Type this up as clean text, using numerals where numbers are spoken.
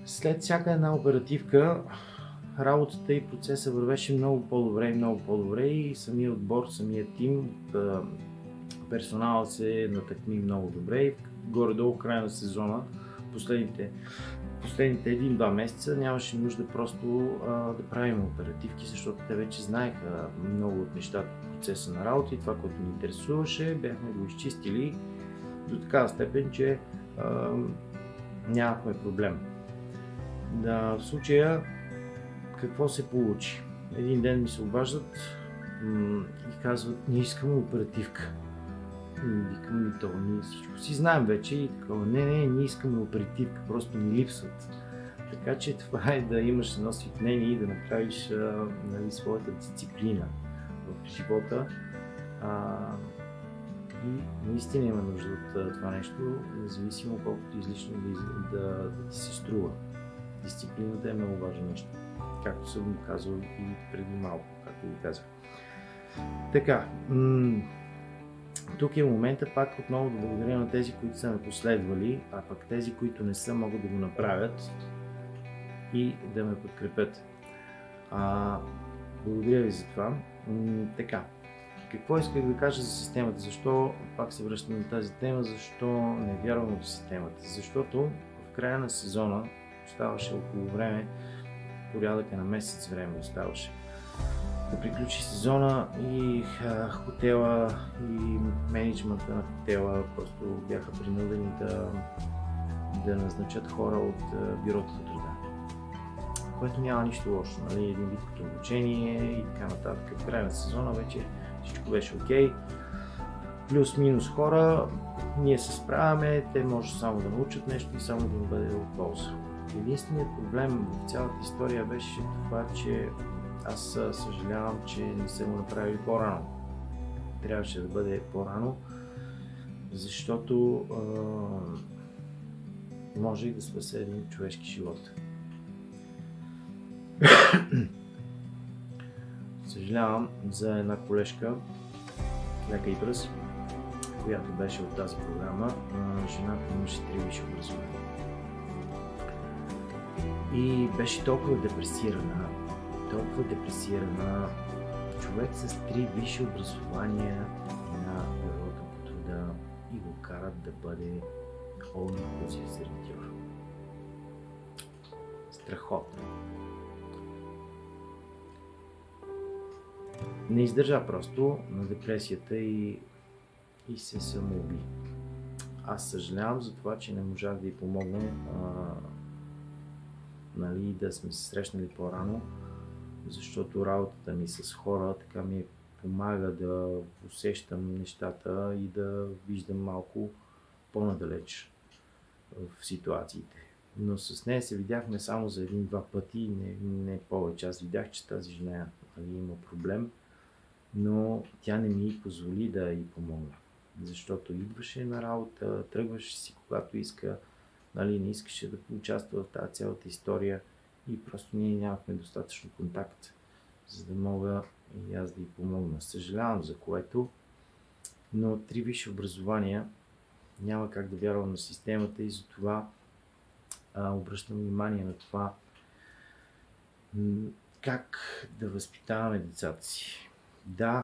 След всяка една оперативка работата и процеса вървеше много по-добре и самия отбор, самия тим, персоналът се натъкми много добре и горе-долу в края на сезона, последните 1-2 месеца нямаше нужда просто да правим оперативки, защото те вече знаеха много от нещата, процеса на работа и това, което ни интересуваше, бяхме го изчистили до такава степен, че нямахме проблем. В случая какво се получи? Един ден ми се обаждат и казват: ние искаме оперативка. Викам: и то, ние всичко си знаем вече и такова. Не, ние искаме оперативка, просто ни липсват. Така че това е да имаш едно свикнение и да направиш своята дисциплина в живота. И наистина има нужда от това нещо, независимо колкото излишно да ти се струва. Дисциплината е много важно нещо, както съм го казал и преди малко, както ви казах. Така, тук е момента пак отново да благодаря на тези, които са ме последвали, а пък тези, които не са, могат да го направят и да ме подкрепят. Благодаря ви за това. Така, какво исках да кажа за системата? Защо пак се връщам на тази тема? Защо не вярвам в системата? Защото в края на сезона оставаше около време, порядъка на месец време оставаше да приключи сезона и хотела и мениджмънта на хотела просто бяха принудени да назначат хора от бюрото за труда. Което няма нищо лошо, нали? Един вид като обучение и така нататък. В края на сезона вече всичко беше окей. Плюс-минус хора, ние се справяме, те може само да научат нещо и само да им бъде от полза. Единственият проблем в цялата история беше това, че аз съжалявам, че не съм го направили по-рано. Трябваше да бъде по-рано, защото може и да спасе един човешки живот. Съжалявам за една колежка, лека и бърз, която беше от тази програма. Жената имаше 3 висши образования. И беше толкова депресирана. Човек с 3 висши образования на бюрото по труда и го карат да бъде all-inclusive сервитьор. Страхотно. Не издържа просто на депресията и се самоуби. Аз съжалявам за това, че не можах да й помогна да сме се срещнали по-рано, защото работата ми с хора така ми помага да усещам нещата и да виждам малко по-надалеч в ситуациите. Но с нея се видяхме само за 1-2 пъти, не повече. Аз видях, че тази жена има проблем, но тя не ми позволи да й помогна. Защото идваше на работа, тръгваше си когато иска, не искаше да участва в тази цялата история и просто ние нямахме достатъчно контакт, за да мога и аз да й помогна. Съжалявам за което, но 3 висши образования няма как да вярвам на системата и затова обръщам внимание на това как да възпитаваме децата си. Да,